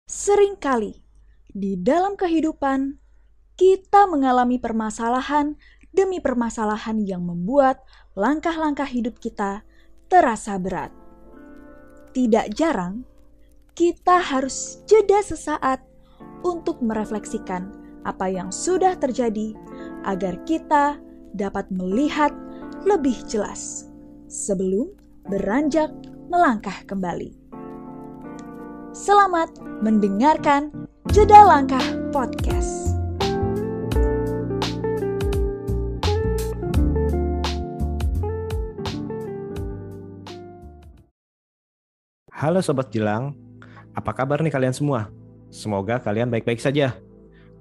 Seringkali di dalam kehidupan kita mengalami permasalahan demi permasalahan yang membuat langkah-langkah hidup kita terasa berat. Tidak jarang kita harus jeda sesaat untuk merefleksikan apa yang sudah terjadi agar kita dapat melihat lebih jelas sebelum beranjak melangkah kembali. Selamat mendengarkan Jeda Langkah Podcast. Halo Sobat Jelang, apa kabar nih kalian semua? Semoga kalian baik-baik saja.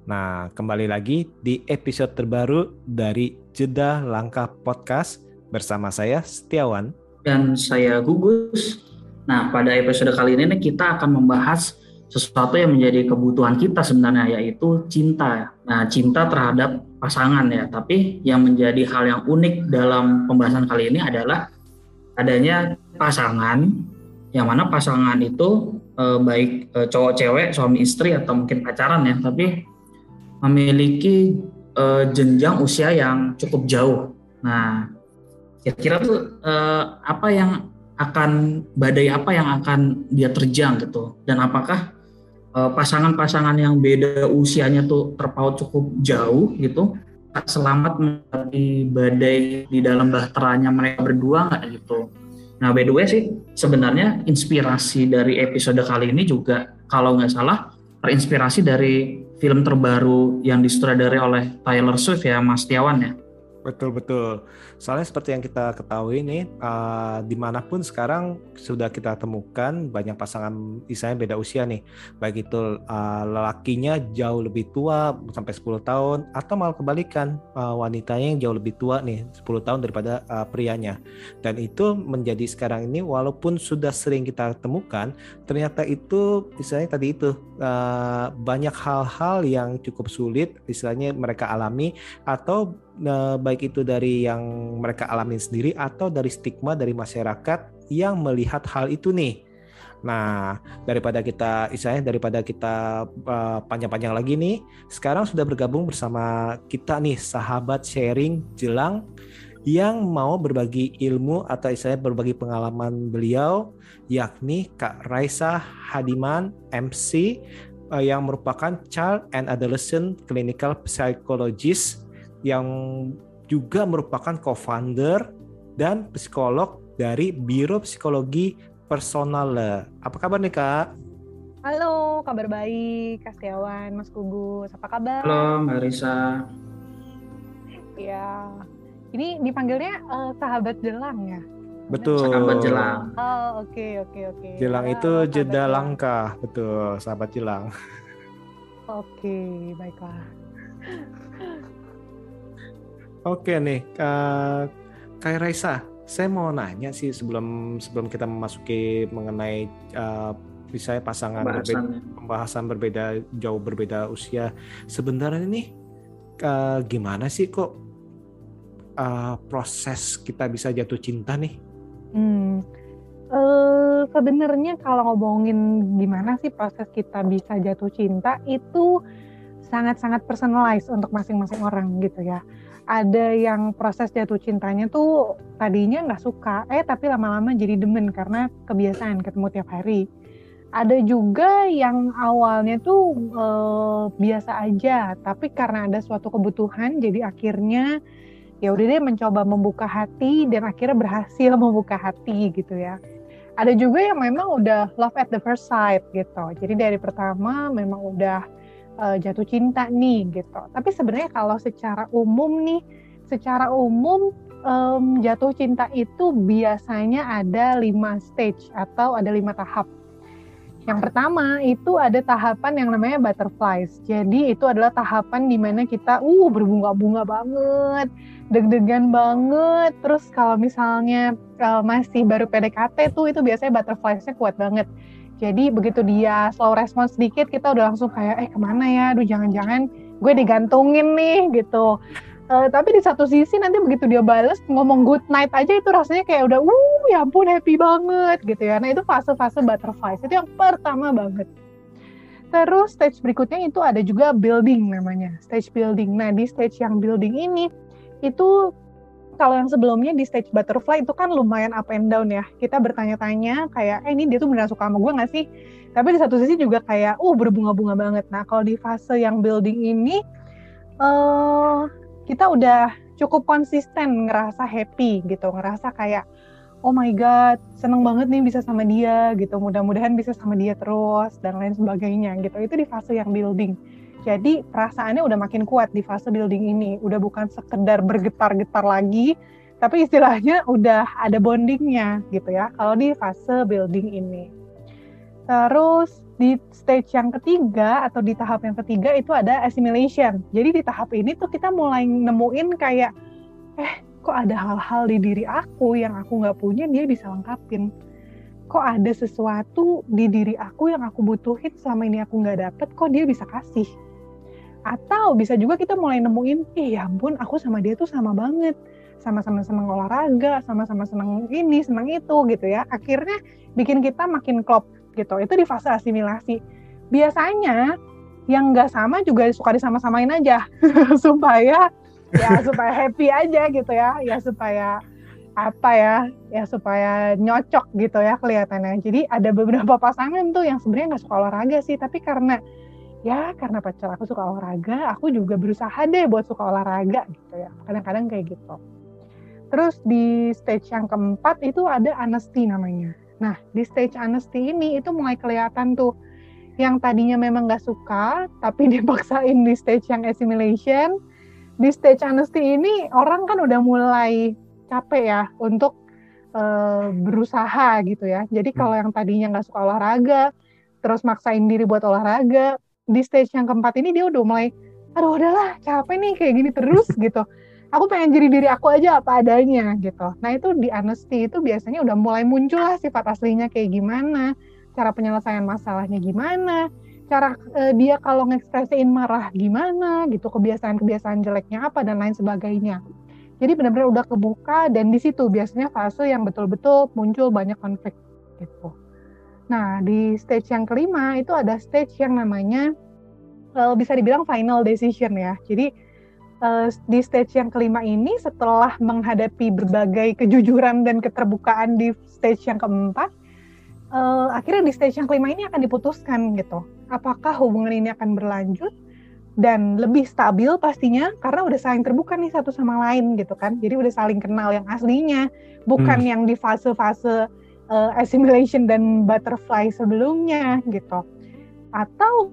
Nah, kembali lagi di episode terbaru dari Jeda Langkah Podcast bersama saya Setiawan. Dan saya Gugus. Nah, pada episode kali ini kita akan membahas sesuatu yang menjadi kebutuhan kita sebenarnya, yaitu cinta. Nah, cinta terhadap pasangan ya. Tapi yang menjadi hal yang unik dalam pembahasan kali ini adalah adanya pasangan, yang mana pasangan itu baik cowok cewek, suami istri atau mungkin pacaran ya, tapi memiliki jenjang usia yang cukup jauh. Nah, kira-kira tuh badai apa yang akan dia terjang gitu, dan apakah pasangan-pasangan yang beda usianya tuh terpaut cukup jauh gitu selamat menghadapi badai di dalam bahteranya mereka berdua nggak gitu. Nah, by the way sih sebenarnya inspirasi dari episode kali ini juga kalau nggak salah terinspirasi dari film terbaru yang disutradarai oleh Taylor Swift ya, Mas Tiawan ya. Betul. Soalnya seperti yang kita ketahui nih, dimanapun sekarang sudah kita temukan banyak pasangan misalnya beda usia nih. Baik itu lelakinya jauh lebih tua sampai 10 tahun atau malah kebalikan, wanitanya yang jauh lebih tua nih 10 tahun daripada prianya. Dan itu menjadi sekarang ini walaupun sudah sering kita temukan, ternyata itu misalnya tadi itu banyak hal-hal yang cukup sulit istilahnya mereka alami, atau baik itu dari yang mereka alami sendiri atau dari stigma dari masyarakat yang melihat hal itu nih. Nah, daripada kita panjang-panjang lagi nih, sekarang sudah bergabung bersama kita nih sahabat sharing Jelang yang mau berbagi ilmu atau istilahnya berbagi pengalaman beliau, yakni Kak Raisa Hadiman MC, yang merupakan Child and Adolescent Clinical Psychologist, yang juga merupakan co-founder dan psikolog dari Biro Psikologi Personal. Apa kabar nih Kak? Halo, kabar baik Kak Setiawan, Mas Gugus, apa kabar? Halo Mbak Risa. Ya, ini dipanggilnya sahabat Jelang ya? Betul. Sahabat Jelang. Oh, oke. Jelang Ya, itu jeda Jelang. langkah, betul, sahabat Jelang. Oke, baiklah. Oke nih, Kak Raisa, saya mau nanya sih sebelum kita memasuki mengenai misalnya pasangan pembahasan jauh berbeda usia. Sebenarnya nih gimana sih kok proses kita bisa jatuh cinta nih? Sebenarnya kalau ngomongin gimana sih proses kita bisa jatuh cinta itu sangat-sangat personalized untuk masing-masing orang gitu ya. Ada yang proses jatuh cintanya tuh tadinya nggak suka, tapi lama-lama jadi demen karena kebiasaan ketemu tiap hari. Ada juga yang awalnya tuh biasa aja, tapi karena ada suatu kebutuhan, jadi akhirnya ya udah deh mencoba membuka hati dan akhirnya berhasil membuka hati gitu ya. Ada juga yang memang udah love at the first sight gitu. Jadi dari pertama memang udah jatuh cinta nih gitu. Tapi sebenarnya kalau secara umum jatuh cinta itu biasanya ada 5 stage atau ada 5 tahap. Yang pertama itu ada tahapan yang namanya butterflies. Jadi itu adalah tahapan di mana kita berbunga-bunga banget, deg-degan banget. Terus kalau misalnya masih baru PDKT tuh itu biasanya butterflies-nya kuat banget. Jadi begitu dia slow response sedikit, kita udah langsung kayak kemana ya, aduh jangan-jangan gue digantungin nih gitu. Tapi di satu sisi nanti begitu dia bales ngomong good night aja itu rasanya kayak udah ya ampun happy banget gitu ya. Nah itu fase-fase butterflies itu yang pertama banget. Terus stage berikutnya itu ada juga building namanya, stage building. Nah di stage yang building ini itu kalau yang sebelumnya di stage butterfly itu kan lumayan up and down ya. Kita bertanya-tanya kayak, ini dia tuh beneran suka sama gue nggak sih? Tapi di satu sisi juga kayak, berbunga-bunga banget. Nah kalau di fase yang building ini, kita udah cukup konsisten ngerasa happy gitu, ngerasa kayak, oh my god, seneng banget nih bisa sama dia gitu. Mudah-mudahan bisa sama dia terus dan lain sebagainya gitu. Itu di fase yang building. Jadi perasaannya udah makin kuat di fase building ini, udah bukan sekedar bergetar-getar lagi, tapi istilahnya udah ada bondingnya gitu ya, kalau di fase building ini. Terus di stage yang ketiga atau di tahap yang ketiga itu ada assimilation. Jadi di tahap ini tuh kita mulai nemuin kayak, kok ada hal-hal di diri aku yang aku nggak punya dia bisa lengkapin. Kok ada sesuatu di diri aku yang aku butuhin selama ini aku nggak dapet, kok dia bisa kasih. Atau bisa juga kita mulai nemuin, ya ampun aku sama dia tuh sama banget. Sama-sama seneng olahraga, sama-sama seneng ini, seneng itu gitu ya. Akhirnya bikin kita makin klop gitu. Itu di fase asimilasi. Biasanya yang nggak sama juga suka disama-samain aja. supaya happy aja gitu ya. Ya supaya supaya nyocok gitu ya kelihatannya. Jadi ada beberapa pasangan tuh yang sebenarnya nggak suka olahraga sih, tapi karena pacar aku suka olahraga, aku juga berusaha deh buat suka olahraga gitu ya. Kadang-kadang kayak gitu. Terus di stage yang keempat itu ada honesty namanya. Nah, di stage honesty ini itu mulai kelihatan tuh yang tadinya memang nggak suka, tapi dipaksain di stage yang assimilation. Di stage honesty ini orang kan udah mulai capek ya untuk berusaha gitu ya. Jadi kalau yang tadinya nggak suka olahraga, terus maksain diri buat olahraga, di stage yang keempat ini dia udah mulai, aduh udahlah capek nih kayak gini terus gitu. Aku pengen jadi diri aku aja apa adanya gitu. Nah itu di honesty itu biasanya udah mulai muncul lah sifat aslinya kayak gimana, cara penyelesaian masalahnya gimana, cara dia kalau ngekspresiin marah gimana gitu, kebiasaan-kebiasaan jeleknya apa dan lain sebagainya. Jadi benar-benar udah kebuka dan di situ biasanya fase yang betul-betul muncul banyak konflik gitu. Nah, di stage yang kelima itu ada stage yang namanya bisa dibilang final decision ya. Jadi di stage yang kelima ini setelah menghadapi berbagai kejujuran dan keterbukaan di stage yang keempat, akhirnya di stage yang kelima ini akan diputuskan gitu. Apakah hubungan ini akan berlanjut dan lebih stabil pastinya karena udah saling terbuka nih satu sama lain gitu kan. Jadi udah saling kenal yang aslinya, bukan yang di fase-fase assimilation dan butterfly sebelumnya gitu. Atau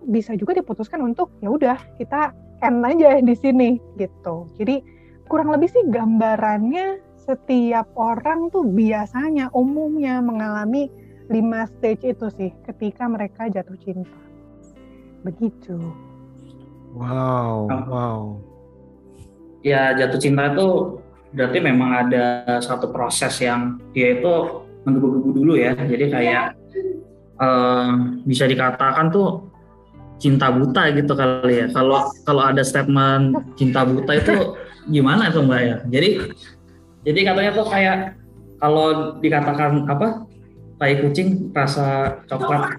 bisa juga diputuskan untuk ya udah kita end aja di sini gitu. Jadi kurang lebih sih gambarannya setiap orang tuh biasanya umumnya mengalami 5 stage itu sih ketika mereka jatuh cinta. Begitu. Wow. Ya jatuh cinta itu berarti memang ada satu proses yang dia itu menggebu-gebu dulu ya. Jadi kayak bisa dikatakan tuh cinta buta gitu kali ya. Kalau ada statement cinta buta itu gimana tuh Mbak ya? Jadi katanya tuh kayak kalau dikatakan tai kucing rasa coklat,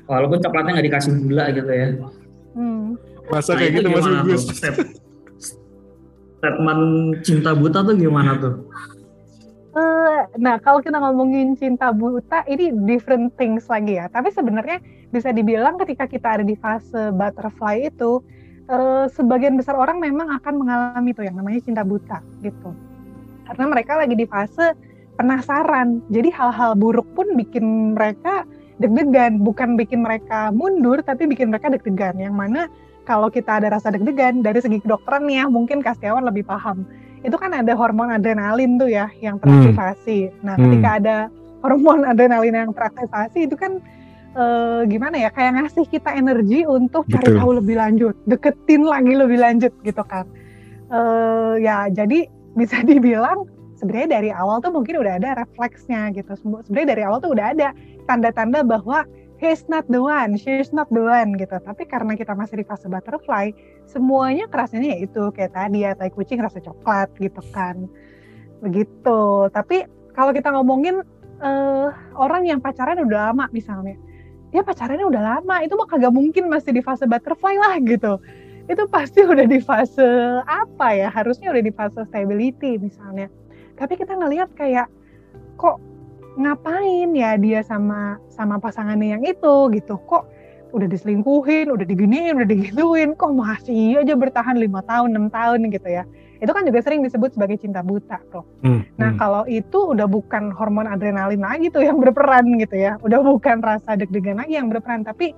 walaupun coklatnya nggak dikasih gula gitu ya. Masa kayak gitu Mas Gugus? Statement cinta buta tuh gimana tuh? Nah kalau kita ngomongin cinta buta ini different things lagi ya. Tapi sebenarnya bisa dibilang ketika kita ada di fase butterfly itu, sebagian besar orang memang akan mengalami tuh yang namanya cinta buta gitu. Karena mereka lagi di fase penasaran. Jadi hal-hal buruk pun bikin mereka deg-degan, bukan bikin mereka mundur, tapi bikin mereka deg-degan. Yang mana kalau kita ada rasa deg-degan dari segi kedokteran nih ya, mungkin Kastiawan lebih paham. Itu kan ada hormon adrenalin tuh ya yang teraktivasi. Nah, ketika ada hormon adrenalin yang teraktivasi itu kan gimana ya, kayak ngasih kita energi untuk cari tahu lebih lanjut, deketin lagi lebih lanjut gitu kan. Ya jadi bisa dibilang sebenarnya dari awal tuh mungkin udah ada refleksnya gitu. Sebenarnya dari awal tuh udah ada tanda-tanda bahwa he's not the one, she's not the one gitu. Tapi karena kita masih di fase butterfly, semuanya kerasanya ya itu kayak tadi ya, tai kucing rasa coklat gitu kan. Begitu. Tapi kalau kita ngomongin orang yang pacaran udah lama misalnya, dia pacarannya udah lama, itu mah kagak mungkin masih di fase butterfly lah gitu. Itu pasti udah di fase apa ya, harusnya udah di fase stability misalnya. Tapi kita ngelihat kayak kok ngapain ya dia sama pasangannya yang itu gitu, kok udah diselingkuhin, udah diginiin, udah digituin, kok masih aja bertahan 5 tahun, 6 tahun gitu ya. Itu kan juga sering disebut sebagai cinta buta, Prof. Nah, kalau itu udah bukan hormon adrenalin lagi tuh yang berperan gitu ya. Udah bukan rasa deg-degan lagi yang berperan, tapi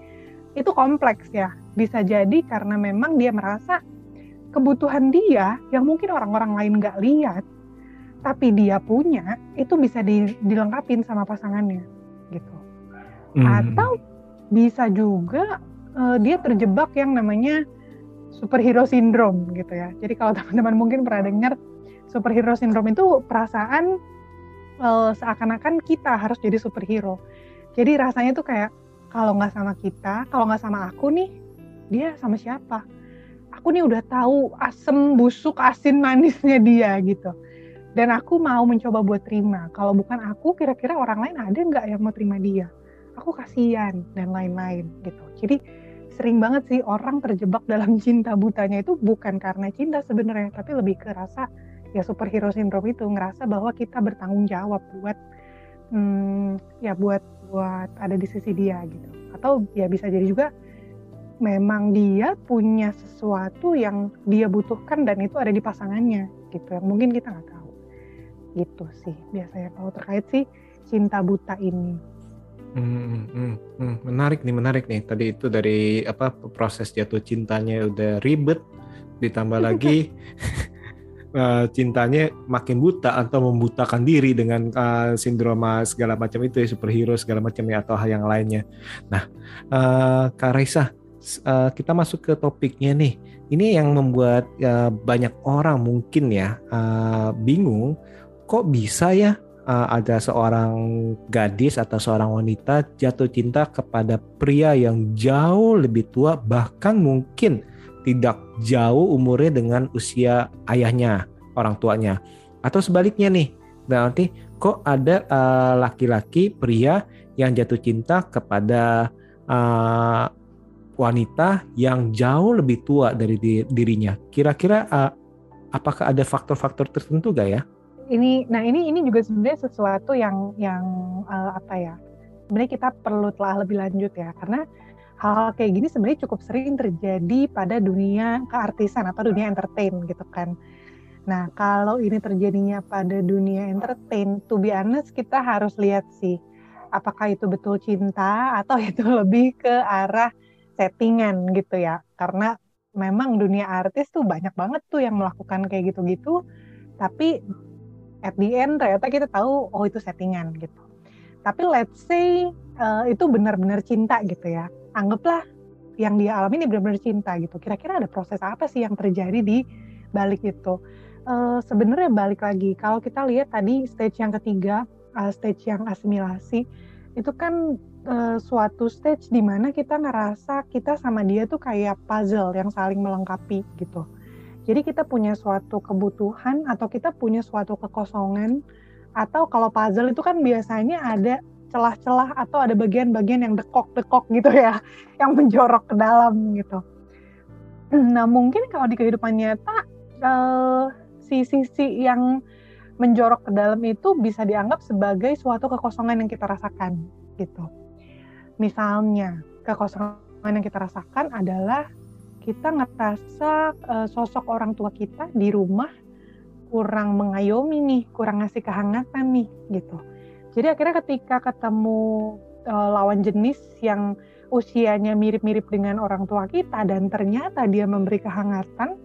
itu kompleks ya. Bisa jadi karena memang dia merasa kebutuhan dia yang mungkin orang-orang lain nggak lihat, tapi dia punya, itu bisa dilengkapin sama pasangannya gitu. Atau bisa juga dia terjebak yang namanya superhero syndrome gitu ya. Jadi kalau teman-teman mungkin pernah dengar, superhero syndrome itu perasaan seakan-akan kita harus jadi superhero. Jadi rasanya tuh kayak kalau nggak sama kita, kalau nggak sama aku nih, dia sama siapa? Aku nih udah tahu asem, busuk, asin, manisnya dia gitu. Dan aku mau mencoba buat terima. Kalau bukan aku, kira-kira orang lain ada nggak yang mau terima dia? Aku kasihan dan lain-lain gitu. Jadi sering banget sih orang terjebak dalam cinta butanya itu bukan karena cinta sebenarnya, tapi lebih ke rasa ya superhero syndrome itu, ngerasa bahwa kita bertanggung jawab buat buat ada di sisi dia gitu. Atau ya bisa jadi juga memang dia punya sesuatu yang dia butuhkan dan itu ada di pasangannya gitu, yang mungkin kita nggak tahu. Gitu sih biasanya kalau terkait sih cinta buta ini. Menarik nih. Tadi itu dari proses jatuh cintanya udah ribet, ditambah lagi cintanya makin buta atau membutakan diri dengan sindroma segala macam itu ya, superhero segala macam ya, atau hal yang lainnya. Nah, Kak Raisa, kita masuk ke topiknya nih. Ini yang membuat banyak orang mungkin ya bingung, kok bisa ya ada seorang gadis atau seorang wanita jatuh cinta kepada pria yang jauh lebih tua, bahkan mungkin tidak jauh umurnya dengan usia ayahnya, orang tuanya. Atau sebaliknya nih, berarti kok ada laki-laki, pria yang jatuh cinta kepada wanita yang jauh lebih tua dari dirinya. Kira-kira apakah ada faktor-faktor tertentu gak ya? Ini juga sebenarnya sesuatu yang sebenarnya kita perlu telah lebih lanjut ya, karena hal-hal kayak gini sebenarnya cukup sering terjadi pada dunia keartisan atau dunia entertain gitu kan. Nah, kalau ini terjadinya pada dunia entertain, to be honest kita harus lihat sih apakah itu betul cinta atau itu lebih ke arah settingan gitu ya. Karena memang dunia artis tuh banyak banget tuh yang melakukan kayak gitu-gitu, tapi at the end ternyata kita tahu oh itu settingan gitu. Tapi let's say itu benar-benar cinta gitu ya. Anggaplah yang dia alami ini benar-benar cinta gitu. Kira-kira ada proses apa sih yang terjadi di balik itu? Sebenarnya balik lagi, kalau kita lihat tadi stage yang ketiga, stage yang asimilasi, itu kan suatu stage di mana kita ngerasa kita sama dia tuh kayak puzzle yang saling melengkapi gitu. Jadi kita punya suatu kebutuhan atau kita punya suatu kekosongan, atau kalau puzzle itu kan biasanya ada celah-celah atau ada bagian-bagian yang dekok-dekok gitu ya, yang menjorok ke dalam gitu. Nah mungkin kalau di kehidupan nyata sisi yang menjorok ke dalam itu bisa dianggap sebagai suatu kekosongan yang kita rasakan gitu. Misalnya kekosongan yang kita rasakan adalah kita ngerasa sosok orang tua kita di rumah kurang mengayomi nih, kurang ngasih kehangatan nih gitu. Jadi akhirnya ketika ketemu lawan jenis yang usianya mirip-mirip dengan orang tua kita dan ternyata dia memberi kehangatan,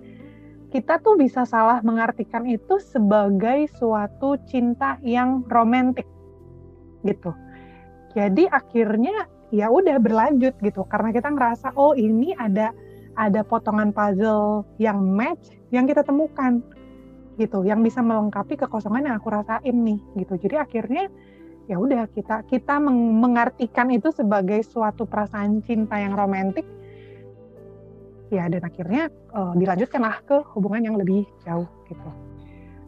kita tuh bisa salah mengartikan itu sebagai suatu cinta yang romantis gitu. Jadi akhirnya ya udah berlanjut gitu karena kita ngerasa oh ini ada potongan puzzle yang match yang kita temukan gitu, yang bisa melengkapi kekosongan yang aku rasain nih gitu. Jadi akhirnya ya udah kita mengartikan itu sebagai suatu perasaan cinta yang romantis ya, dan akhirnya dilanjutkanlah ke hubungan yang lebih jauh gitu.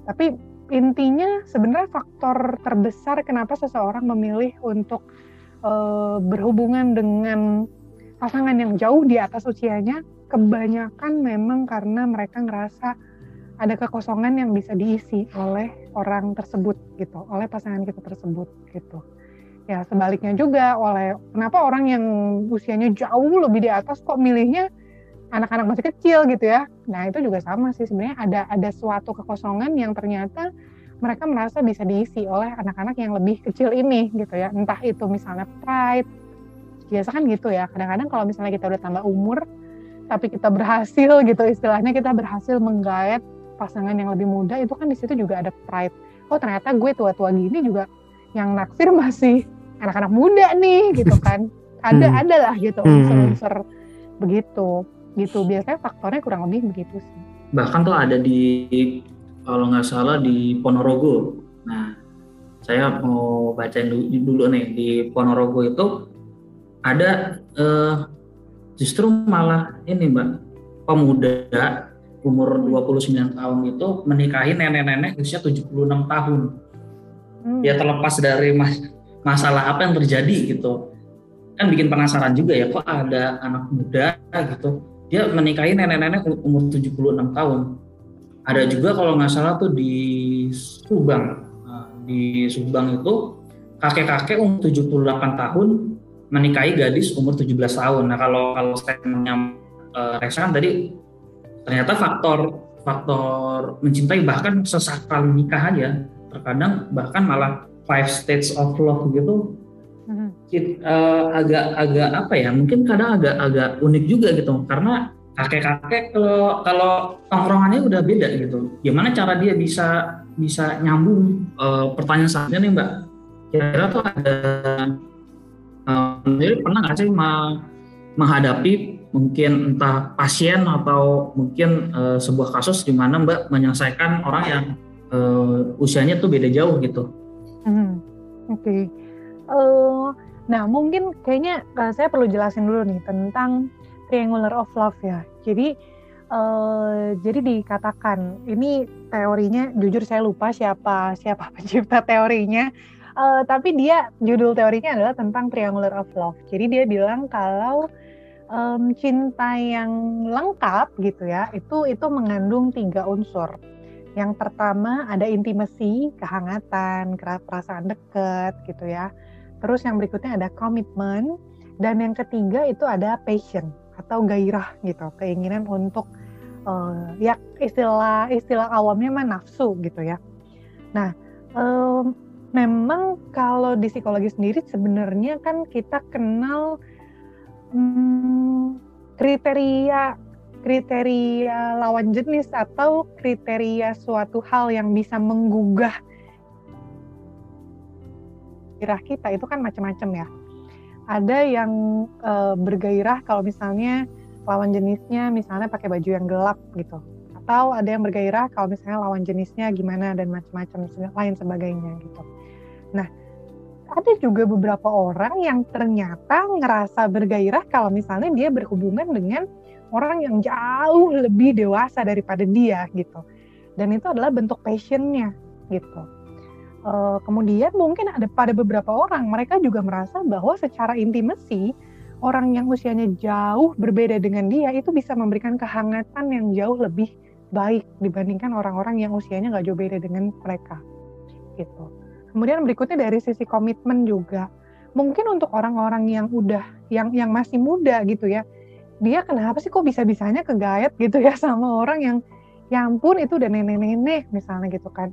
Tapi intinya sebenarnya faktor terbesar kenapa seseorang memilih untuk berhubungan dengan pasangan yang jauh di atas usianya, kebanyakan memang karena mereka ngerasa ada kekosongan yang bisa diisi oleh orang tersebut gitu, oleh pasangan kita tersebut gitu. Ya sebaliknya juga kenapa orang yang usianya jauh lebih di atas kok milihnya anak-anak masih kecil gitu ya. Nah itu juga sama sih sebenarnya, ada suatu kekosongan yang ternyata mereka merasa bisa diisi oleh anak-anak yang lebih kecil ini gitu ya. Entah itu misalnya pride, biasa kan gitu ya, kadang-kadang kalau misalnya kita udah tambah umur tapi kita berhasil gitu, istilahnya kita berhasil menggaet pasangan yang lebih muda, itu kan di situ juga ada pride. Oh ternyata gue tua-tua gini juga yang naksir masih anak-anak muda nih gitu kan. Ada lah gitu unsur-unsur begitu gitu. Biasanya faktornya kurang lebih begitu sih. Bahkan tuh ada kalau nggak salah di Ponorogo. Nah, saya mau bacain dulu nih, di Ponorogo itu ada justru malah ini Mbak, pemuda umur 29 tahun itu menikahi nenek-nenek usia 76 tahun. Ya terlepas dari masalah apa yang terjadi gitu. Kan bikin penasaran juga ya, kok ada anak muda gitu, dia menikahi nenek-nenek umur 76 tahun. Ada juga kalau nggak salah tuh di Subang. Nah, di Subang itu kakek-kakek umur 78 tahun menikahi gadis umur 17 tahun. Nah kalau statementnya Reza kan tadi, ternyata faktor mencintai bahkan sesaat kali nikah aja, terkadang bahkan malah 5 stages of love gitu, agak apa ya, mungkin kadang agak unik juga gitu, karena kakek-kakek kalau tongkrongannya udah beda gitu. Gimana cara dia bisa nyambung? Pertanyaan selanjutnya nih Mbak, kira-kira tuh ada pernah nggak sih menghadapi mungkin entah pasien atau mungkin sebuah kasus di mana Mbak menyelesaikan orang yang usianya tuh beda jauh gitu? Oke. Nah mungkin kayaknya saya perlu jelasin dulu nih tentang triangular of love ya. Jadi dikatakan, ini teorinya jujur saya lupa siapa pencipta teorinya, tapi judul teorinya adalah tentang triangular of love. Jadi dia bilang kalau cinta yang lengkap gitu ya, itu mengandung 3 unsur. Yang pertama ada intimacy, kehangatan, perasaan dekat gitu ya. Terus yang berikutnya ada komitmen, dan yang ketiga itu ada passion atau gairah gitu, keinginan untuk ya istilah awamnya mah nafsu gitu ya. Nah memang kalau di psikologi sendiri sebenarnya kan kita kenal kriteria lawan jenis atau kriteria suatu hal yang bisa menggugah gairah kita itu kan macam-macam ya. Ada yang bergairah kalau misalnya lawan jenisnya misalnya pakai baju yang gelap gitu, atau ada yang bergairah kalau misalnya lawan jenisnya gimana dan macam-macam lain sebagainya gitu. Nah, ada juga beberapa orang yang ternyata ngerasa bergairah kalau misalnya dia berhubungan dengan orang yang jauh lebih dewasa daripada dia gitu, dan itu adalah bentuk passionnya gitu. Kemudian mungkin pada beberapa orang mereka juga merasa bahwa secara intimasi orang yang usianya jauh berbeda dengan dia itu bisa memberikan kehangatan yang jauh lebih baik dibandingkan orang-orang yang usianya nggak jauh beda dengan mereka gitu. Kemudian berikutnya dari sisi komitmen juga, mungkin untuk orang-orang yang yang masih muda gitu ya, dia kenapa sih kok bisa-bisanya kegaet gitu ya sama orang yang ya ampun itu udah nenek-nenek misalnya gitu kan.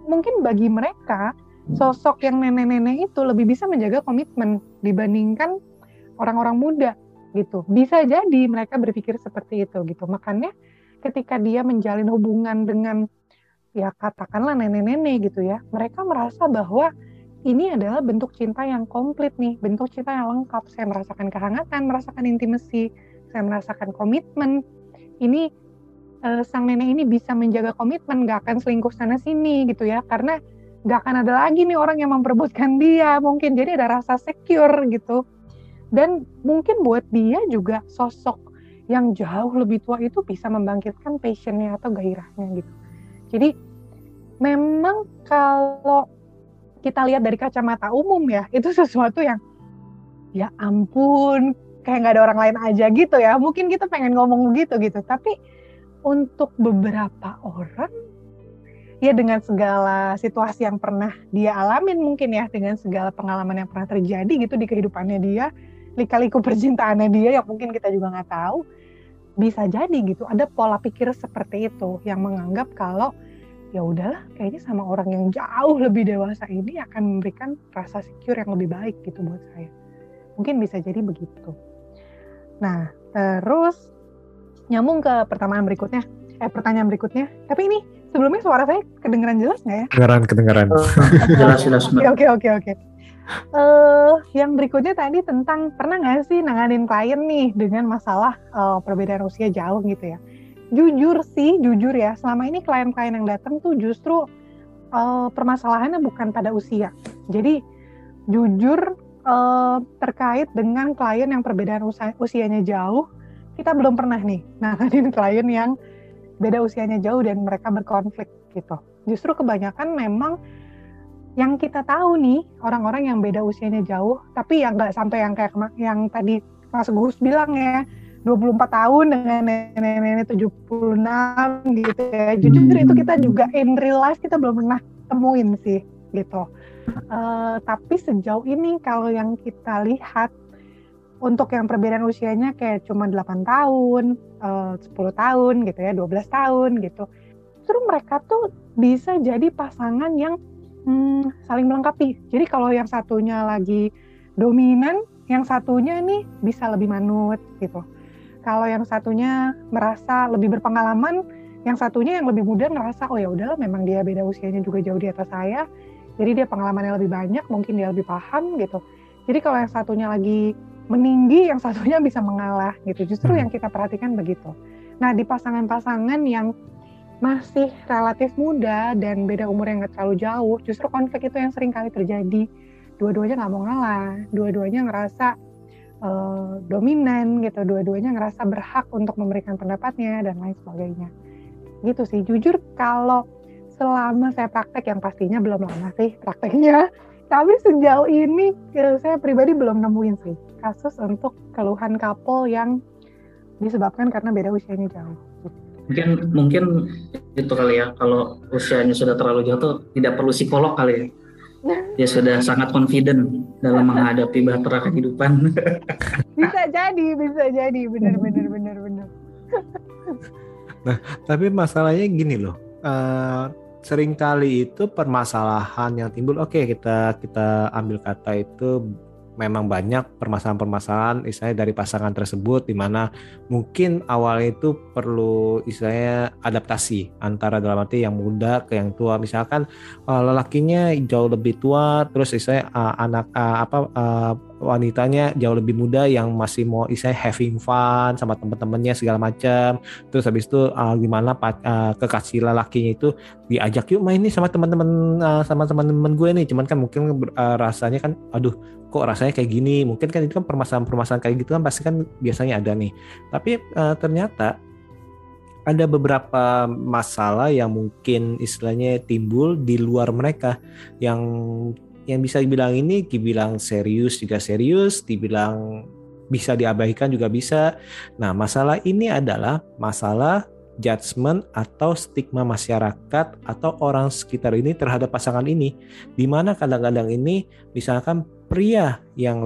Mungkin bagi mereka sosok yang nenek-nenek itu lebih bisa menjaga komitmen dibandingkan orang-orang muda gitu. Bisa jadi mereka berpikir seperti itu gitu. Makanya ketika dia menjalin hubungan dengan ya katakanlah nenek-nenek gitu ya, mereka merasa bahwa ini adalah bentuk cinta yang komplit nih, bentuk cinta yang lengkap. Saya merasakan kehangatan, merasakan intimasi, saya merasakan komitmen. Ini sang nenek ini bisa menjaga komitmen, gak akan selingkuh sana sini gitu ya, karena gak akan ada lagi nih orang yang memperebutkan dia mungkin, jadi ada rasa secure gitu. Dan mungkin buat dia juga sosok yang jauh lebih tua itu bisa membangkitkan passionnya atau gairahnya gitu. Jadi memang kalau kita lihat dari kacamata umum ya, itu sesuatu yang ya ampun, kayak nggak ada orang lain aja gitu ya. Mungkin kita pengen ngomong gitu. Tapi untuk beberapa orang, ya dengan segala situasi yang pernah dia alamin mungkin ya, dengan segala pengalaman yang pernah terjadi gitu di kehidupannya dia, lika-liku percintaannya dia yang mungkin kita juga nggak tahu, bisa jadi gitu. Ada pola pikir seperti itu yang menganggap kalau ya udahlah, kayaknya sama orang yang jauh lebih dewasa ini akan memberikan rasa secure yang lebih baik gitu buat saya. Mungkin bisa jadi begitu. Nah, terus nyambung ke pertanyaan berikutnya. Tapi ini sebelumnya suara saya kedengeran jelas nggak ya? Kedengeran. Jelas. Oke. Yang berikutnya tadi tentang pernah nggak sih nanganin klien nih dengan masalah perbedaan usia jauh gitu ya? Jujur ya, selama ini klien-klien yang datang tuh justru permasalahannya bukan pada usia. Jadi jujur terkait dengan klien yang perbedaan usianya jauh, kita belum pernah nih nanganin klien yang beda usianya jauh dan mereka berkonflik gitu. Justru kebanyakan memang yang kita tahu nih, orang-orang yang beda usianya jauh, tapi yang nggak sampai yang kayak yang tadi Mas Gus bilang ya, 24 tahun dengan nenek-nenek 76 gitu ya. Jujur itu kita juga in real life kita belum pernah temuin sih gitu. Tapi sejauh ini kalau yang kita lihat untuk yang perbedaan usianya kayak cuma 8 tahun, 10 tahun gitu ya, 12 tahun gitu. Justru mereka tuh bisa jadi pasangan yang saling melengkapi. Jadi kalau yang satunya lagi dominan, yang satunya nih bisa lebih manut gitu. Kalau yang satunya merasa lebih berpengalaman, yang satunya yang lebih muda ngerasa oh ya udahlah memang dia beda usianya juga jauh di atas saya. Jadi dia pengalamannya lebih banyak, mungkin dia lebih paham gitu. Jadi kalau yang satunya lagi meninggi, yang satunya bisa mengalah gitu. Justru yang kita perhatikan begitu. Nah di pasangan-pasangan yang masih relatif muda dan beda umur yang nggak terlalu jauh, justru konflik itu yang sering kali terjadi. Dua-duanya nggak mau ngalah, dua-duanya ngerasa dominan gitu, dua-duanya ngerasa berhak untuk memberikan pendapatnya dan lain sebagainya. Gitu sih. Jujur kalau selama saya praktek, yang pastinya belum lama sih prakteknya, tapi sejauh ini saya pribadi belum nemuin sih kasus untuk keluhan couple yang disebabkan karena beda usianya jauh. Mungkin itu kali ya, kalau usianya sudah terlalu jauh tuh tidak perlu psikolog kali ya. Dia sudah sangat confident dalam menghadapi bahtera kehidupan. Bisa jadi, benar. Nah, tapi masalahnya gini loh. Seringkali itu permasalahan yang timbul, kita ambil kata itu memang banyak permasalahan-permasalahan istilahnya dari pasangan tersebut, di mana mungkin awalnya itu perlu istilahnya adaptasi antara dalam arti yang muda ke yang tua. Misalkan lelakinya jauh lebih tua, terus istilahnya wanitanya jauh lebih muda yang masih mau istilahnya having fun sama teman-temannya segala macam. Terus habis itu gimana kekasih lelakinya itu diajak yuk main nih sama teman-teman gue nih, cuman kan mungkin rasanya kan aduh kok rasanya kayak gini. Mungkin kan itu kan permasalahan kayak gitu kan pasti kan biasanya ada nih. Tapi ternyata ada beberapa masalah yang mungkin istilahnya timbul di luar mereka, yang bisa dibilang serius juga serius, dibilang bisa diabaikan juga bisa. Nah, masalah ini adalah masalah judgement atau stigma masyarakat atau orang sekitar ini terhadap pasangan ini, di mana kadang-kadang ini misalkan pria yang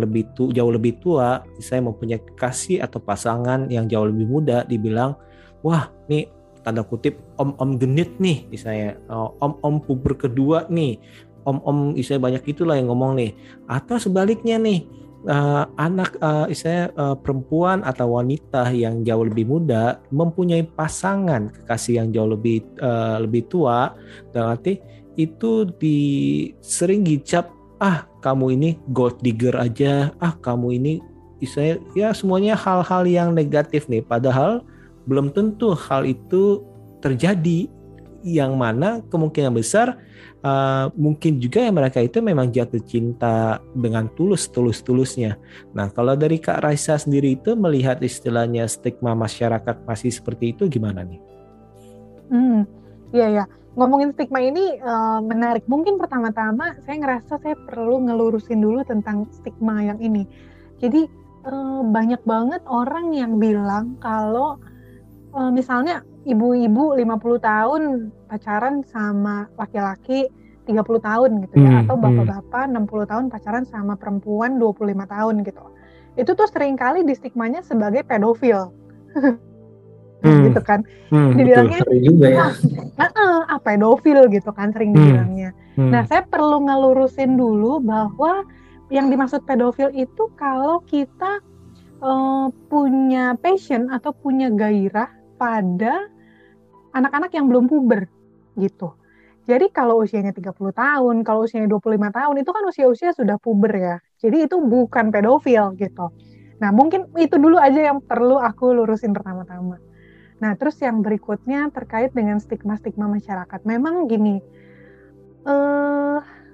jauh lebih tua, saya mempunyai kekasih atau pasangan yang jauh lebih muda, dibilang wah nih tanda kutip om genit nih, misalnya om puber kedua nih, om istilahnya banyak itulah yang ngomong nih. Atau sebaliknya nih, anak perempuan atau wanita yang jauh lebih muda mempunyai pasangan kekasih yang jauh lebih tua, dalam arti itu sering dicap kamu ini gold digger aja, kamu ini istilahnya ya semuanya hal-hal yang negatif nih, padahal belum tentu hal itu terjadi, yang mana kemungkinan besar mungkin juga yang mereka itu memang jatuh cinta dengan tulus-tulusnya. Nah, kalau dari Kak Raisa sendiri itu melihat istilahnya stigma masyarakat masih seperti itu gimana nih? Iya. ngomongin stigma ini menarik. Mungkin pertama-tama saya ngerasa saya perlu ngelurusin dulu tentang stigma yang ini. Jadi banyak banget orang yang bilang kalau misalnya ibu-ibu 50 tahun pacaran sama laki-laki 30 tahun gitu ya, atau bapak-bapak 60 tahun pacaran sama perempuan 25 tahun gitu. Itu tuh seringkali distigmanya sebagai pedofil. Gitu kan. Dibilangnya juga ya. Pedofil gitu kan sering dibilangnya. Nah, saya perlu ngelurusin dulu bahwa yang dimaksud pedofil itu kalau kita punya passion atau punya gairah pada anak-anak yang belum puber gitu. Jadi kalau usianya 30 tahun, kalau usianya 25 tahun itu kan usia-usia sudah puber ya. Jadi itu bukan pedofil gitu. Nah, mungkin itu dulu aja yang perlu aku lurusin pertama-tama. Nah, terus yang berikutnya terkait dengan stigma-stigma masyarakat. Memang gini,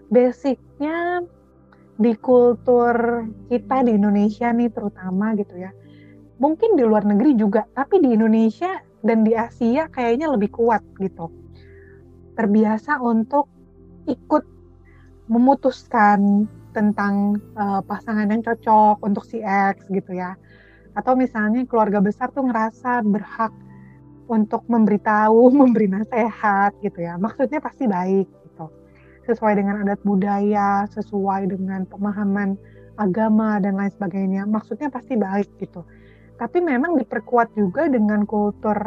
basicnya di kultur kita di Indonesia nih terutama gitu ya. Mungkin di luar negeri juga, tapi di Indonesia dan di Asia kayaknya lebih kuat gitu. Terbiasa untuk ikut memutuskan tentang pasangan yang cocok untuk si X gitu ya. Atau misalnya keluarga besar tuh ngerasa berhak untuk memberitahu, memberi nasihat gitu ya. Maksudnya pasti baik gitu. Sesuai dengan adat budaya, sesuai dengan pemahaman agama dan lain sebagainya. Maksudnya pasti baik gitu. Tapi memang diperkuat juga dengan kultur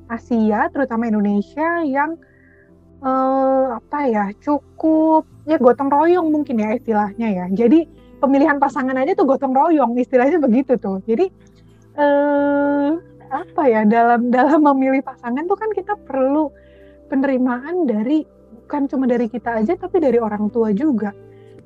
Asia, terutama Indonesia yang cukup ya gotong royong mungkin ya istilahnya ya. Jadi pemilihan pasangan aja tuh gotong royong, istilahnya begitu tuh. Jadi dalam memilih pasangan tuh kan kita perlu penerimaan bukan cuma dari kita aja tapi dari orang tua juga.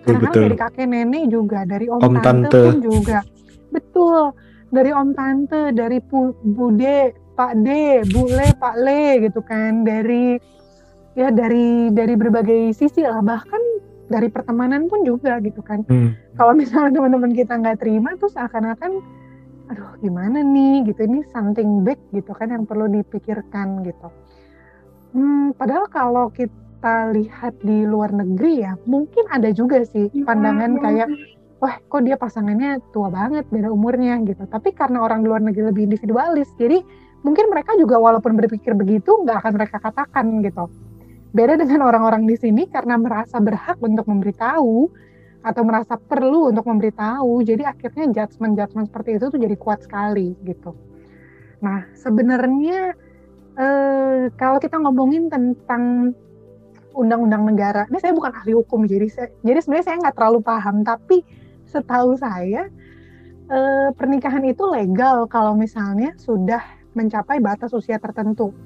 Kadang-kadang dari kakek nenek juga, dari om tante pun juga. Betul. Dari om tante, dari bude, pak de, bule, pak le gitu kan. Dari berbagai sisi lah, bahkan dari pertemanan pun juga gitu kan. Kalau misalnya teman-teman kita nggak terima, terus akan-akan, aduh gimana nih gitu, ini something big gitu kan yang perlu dipikirkan gitu. Padahal kalau kita lihat di luar negeri ya, mungkin ada juga sih pandangan kayak, wah kok dia pasangannya tua banget, beda umurnya gitu. Tapi karena orang di luar negeri lebih individualis, jadi mungkin mereka juga walaupun berpikir begitu, nggak akan mereka katakan gitu. Beda dengan orang-orang di sini karena merasa berhak untuk memberitahu atau merasa perlu untuk memberitahu, jadi akhirnya judgement seperti itu tuh jadi kuat sekali gitu. Nah sebenarnya kalau kita ngomongin tentang undang-undang negara, ini saya bukan ahli hukum, jadi sebenarnya saya nggak terlalu paham, tapi setahu saya pernikahan itu legal kalau misalnya sudah mencapai batas usia tertentu.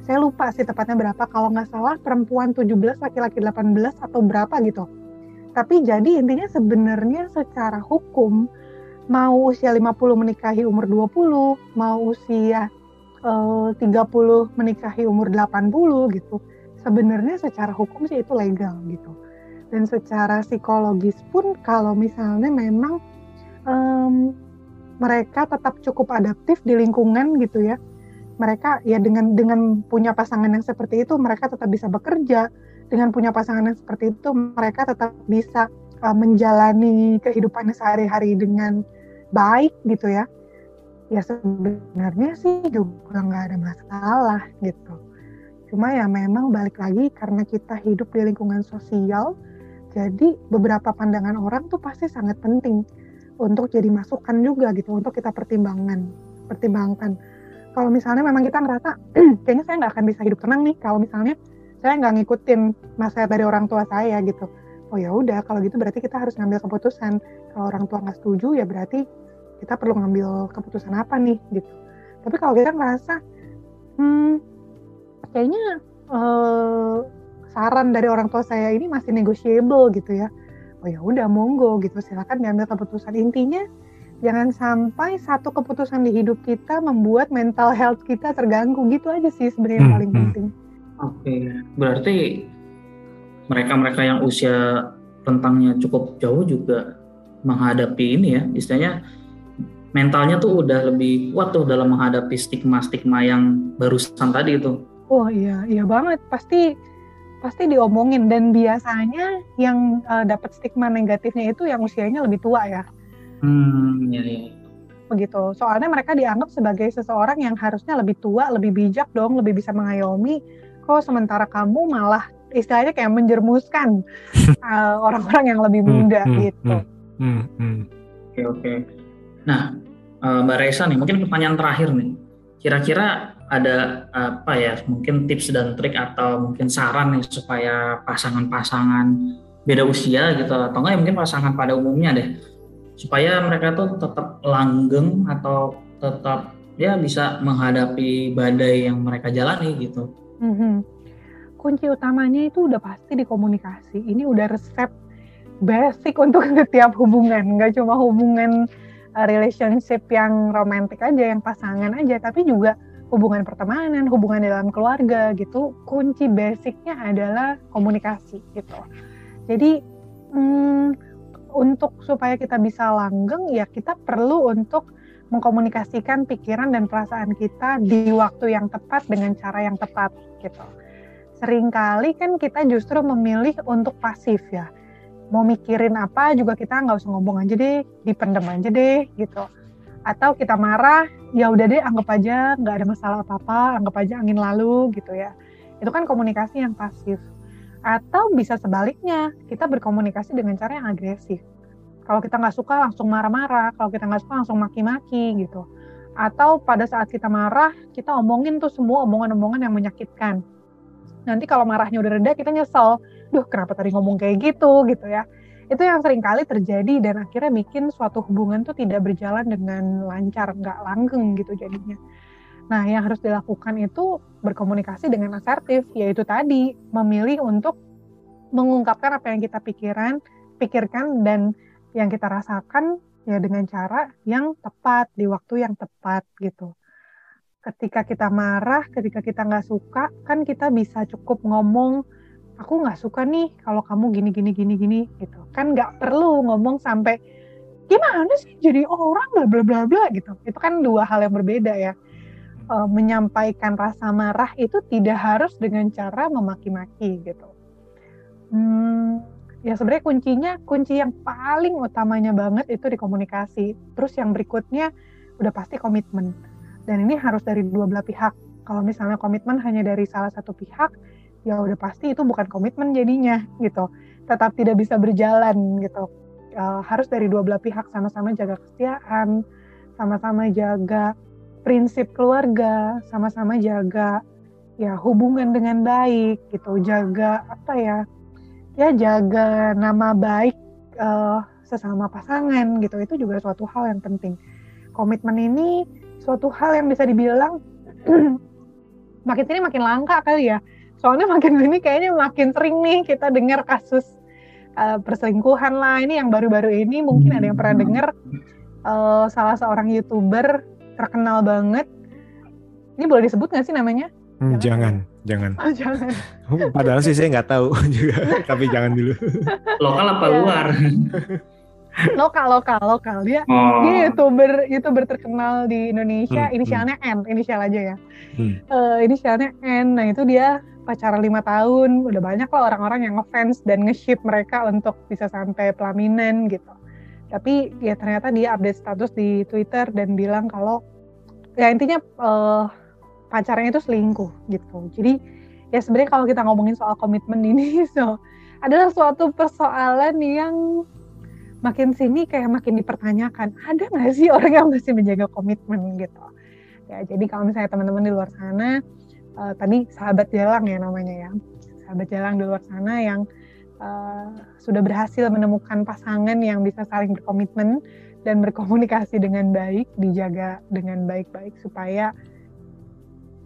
Saya lupa sih tepatnya berapa, kalau nggak salah perempuan 17, laki-laki 18 atau berapa gitu. Tapi jadi intinya sebenarnya secara hukum, mau usia 50 menikahi umur 20, mau usia 30 menikahi umur 80 gitu. Sebenarnya secara hukum sih itu legal gitu. Dan secara psikologis pun kalau misalnya memang mereka tetap cukup adaptif di lingkungan gitu ya. Mereka ya dengan punya pasangan yang seperti itu mereka tetap bisa bekerja, dengan punya pasangan yang seperti itu mereka tetap bisa menjalani kehidupannya sehari-hari dengan baik gitu ya. Ya sebenarnya sih juga nggak ada masalah gitu. Cuma ya memang balik lagi karena kita hidup di lingkungan sosial, jadi beberapa pandangan orang tuh pasti sangat penting untuk jadi masukan juga gitu, untuk kita pertimbangkan. Kalau misalnya memang kita ngerasa kayaknya saya nggak akan bisa hidup tenang nih kalau misalnya saya nggak ngikutin nasihat dari orang tua saya gitu. Oh ya udah, kalau gitu berarti kita harus ngambil keputusan. Kalau orang tua nggak setuju ya berarti kita perlu ngambil keputusan apa nih gitu. Tapi kalau kita ngerasa kayaknya saran dari orang tua saya ini masih negotiable gitu ya. Oh ya udah monggo gitu, silakan diambil keputusan. Intinya jangan sampai satu keputusan di hidup kita membuat mental health kita terganggu, gitu aja sih sebenarnya yang paling penting. Oke, berarti mereka-mereka yang usia rentangnya cukup jauh juga menghadapi ini ya, istilahnya mentalnya tuh udah lebih kuat tuh dalam menghadapi stigma-stigma yang barusan tadi itu. Oh iya banget, pasti pasti diomongin, dan biasanya yang dapat stigma negatifnya itu yang usianya lebih tua ya. Ya. Begitu. Soalnya mereka dianggap sebagai seseorang yang harusnya lebih tua, lebih bijak dong, lebih bisa mengayomi. Kok sementara kamu malah istilahnya kayak menjermuskan orang-orang yang lebih muda gitu. Oke. Nah, Mbak Raisa nih, mungkin pertanyaan terakhir nih. Kira-kira ada apa ya, mungkin tips dan trik atau mungkin saran nih supaya pasangan-pasangan beda usia gitu, atau enggak ya mungkin pasangan pada umumnya deh, supaya mereka tuh tetap langgeng atau tetap ya bisa menghadapi badai yang mereka jalani gitu. Kunci utamanya itu udah pasti di komunikasi. Ini udah resep basic untuk setiap hubungan, nggak cuma hubungan relationship yang romantis aja, yang pasangan aja, tapi juga hubungan pertemanan, hubungan dalam keluarga gitu. Kunci basicnya adalah komunikasi gitu. Jadi untuk supaya kita bisa langgeng ya kita perlu untuk mengkomunikasikan pikiran dan perasaan kita di waktu yang tepat dengan cara yang tepat gitu. Seringkali kan kita justru memilih untuk pasif ya. Mau mikirin apa juga kita nggak usah ngomong aja deh, dipendem aja deh gitu. Atau kita marah, ya udah deh anggap aja nggak ada masalah apa-apa, anggap aja angin lalu gitu ya. Itu kan komunikasi yang pasif. Atau bisa sebaliknya, kita berkomunikasi dengan cara yang agresif. Kalau kita nggak suka langsung marah-marah, kalau kita nggak suka langsung maki-maki gitu. Atau pada saat kita marah, kita omongin tuh semua omongan-omongan yang menyakitkan. Nanti kalau marahnya udah reda, kita nyesel. Duh, kenapa tadi ngomong kayak gitu ya. Itu yang sering kali terjadi dan akhirnya bikin suatu hubungan tuh tidak berjalan dengan lancar, nggak langgeng gitu jadinya. Nah, yang harus dilakukan itu berkomunikasi dengan asertif, yaitu tadi memilih untuk mengungkapkan apa yang kita pikirkan dan yang kita rasakan ya dengan cara yang tepat, di waktu yang tepat gitu. Ketika kita marah, ketika kita nggak suka, kan kita bisa cukup ngomong, aku nggak suka nih kalau kamu gini gitu. Kan nggak perlu ngomong sampai gimana sih jadi orang bla bla bla bla gitu. Itu kan dua hal yang berbeda ya. Menyampaikan rasa marah itu tidak harus dengan cara memaki-maki gitu. Ya sebenarnya kunci yang paling utamanya banget itu di komunikasi. Terus yang berikutnya udah pasti komitmen. Dan ini harus dari dua belah pihak. Kalau misalnya komitmen hanya dari salah satu pihak, ya udah pasti itu bukan komitmen jadinya gitu. Tetap tidak bisa berjalan gitu. Harus dari dua belah pihak, sama-sama jaga kesetiaan, sama-sama jaga prinsip keluarga, sama-sama jaga ya hubungan dengan baik gitu. Jaga apa ya? Ya jaga nama baik sesama pasangan gitu. Itu juga suatu hal yang penting. Komitmen ini suatu hal yang bisa dibilang makin sini makin langka kali ya. Soalnya makin sini kayaknya makin sering nih kita dengar kasus perselingkuhan lah. Ini yang baru-baru ini mungkin ada yang pernah dengar salah seorang YouTuber terkenal banget. Ini boleh disebut nggak sih namanya? Jangan. Oh, jangan. Padahal sih saya nggak tahu juga, tapi jangan dulu. Lokal apa luar? Lokal dia. Dia YouTuber terkenal di Indonesia. Inisialnya N, inisial aja ya. Inisialnya N. Nah itu dia pacaran 5 tahun. Udah banyak lah orang-orang yang ngefans dan nge-ship mereka untuk bisa sampai pelaminan gitu. Tapi ya ternyata dia update status di Twitter dan bilang kalau ya intinya pacarnya itu selingkuh gitu. Jadi ya sebenarnya kalau kita ngomongin soal komitmen ini adalah suatu persoalan yang makin sini kayak makin dipertanyakan, ada nggak sih orang yang masih menjaga komitmen gitu. Ya jadi kalau misalnya teman-teman di luar sana, tadi sahabat jalang ya namanya ya, sahabat jalang di luar sana yang sudah berhasil menemukan pasangan yang bisa saling berkomitmen dan berkomunikasi dengan baik, dijaga dengan baik-baik supaya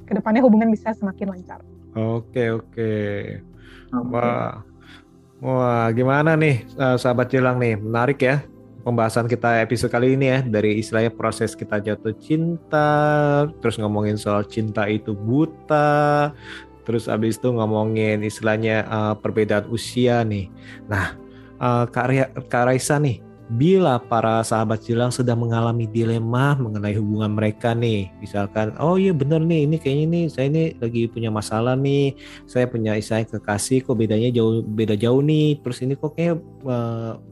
kedepannya hubungan bisa semakin lancar. Oke. Wah, gimana nih sahabat jelang nih, menarik ya pembahasan kita episode kali ini ya, dari istilahnya proses kita jatuh cinta, terus ngomongin soal cinta itu buta, terus abis itu ngomongin istilahnya perbedaan usia nih. Nah, Kak Raisa nih, bila para sahabat Jelang sedang mengalami dilema mengenai hubungan mereka nih, misalkan, oh iya bener nih, ini kayaknya nih saya ini lagi punya masalah nih, saya punya istilahnya kekasih kok beda jauh nih, terus ini kok kayak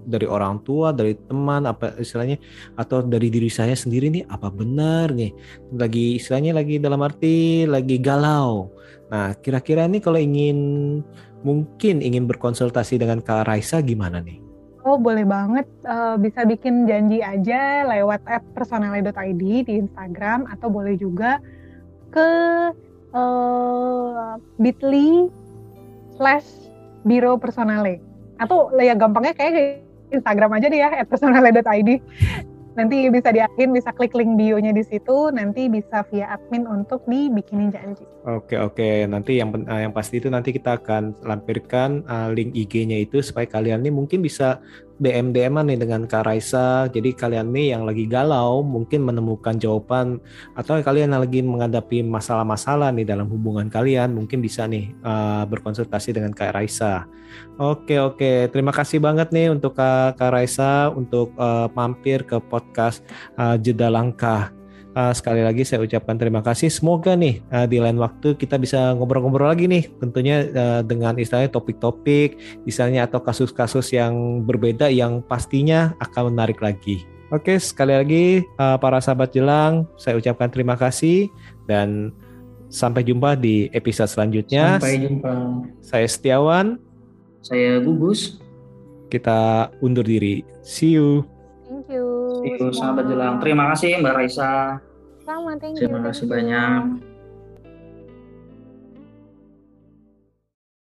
dari orang tua, dari teman, apa istilahnya, atau dari diri saya sendiri nih, apa benar nih, lagi istilahnya lagi dalam arti lagi galau. Nah, kira-kira nih kalau mungkin ingin berkonsultasi dengan Kak Raisa gimana nih? Oh, boleh banget. Bisa bikin janji aja lewat @personale.id di Instagram, atau boleh juga ke bit.ly/biro personale. Atau ya gampangnya kayak Instagram aja deh ya, @personale.id. Nanti bisa diakin, bisa klik link bio-nya di situ, nanti bisa via admin untuk dibikinin janji. Oke. Nanti yang pasti itu nanti kita akan lampirkan link IG-nya itu supaya kalian nih mungkin bisa DM-an nih dengan Kak Raisa. Jadi kalian nih yang lagi galau mungkin menemukan jawaban, atau kalian yang lagi menghadapi masalah-masalah nih dalam hubungan kalian mungkin bisa nih berkonsultasi dengan Kak Raisa. Oke. Terima kasih banget nih untuk Kak Raisa untuk mampir ke podcast Jeda Langkah. Sekali lagi saya ucapkan terima kasih. Semoga nih di lain waktu kita bisa ngobrol-ngobrol lagi nih, tentunya dengan istilahnya topik-topik misalnya atau kasus-kasus yang berbeda yang pastinya akan menarik lagi. Oke, sekali lagi para sahabat Jelang, saya ucapkan terima kasih dan sampai jumpa di episode selanjutnya. Sampai jumpa. Saya Setiawan. Saya Gugus. Kita undur diri. See you. Thank you. Sahabat Jelang. Terima kasih Mbak Raisa. Sama, thank you. Terima kasih banyak.